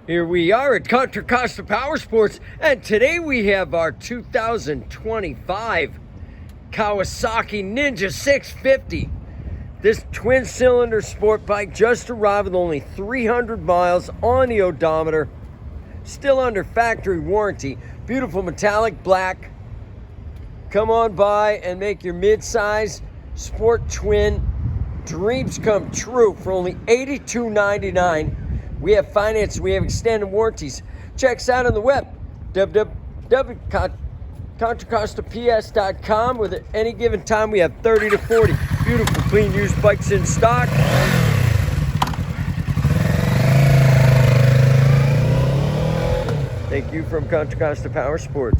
Here we are at Contra Costa Powersports, and today we have our 2025 Kawasaki Ninja 650. This twin-cylinder sport bike just arrived with only 300 miles on the odometer, still under factory warranty. Beautiful metallic black. Come on by and make your mid-size sport twin dreams come true for only $82.99. We have finance, we have extended warranties. Check us out on the web, www.contracostaps.com. With at any given time, we have 30 to 40 beautiful, clean, used bikes in stock. Thank you from Contra Costa Powersports.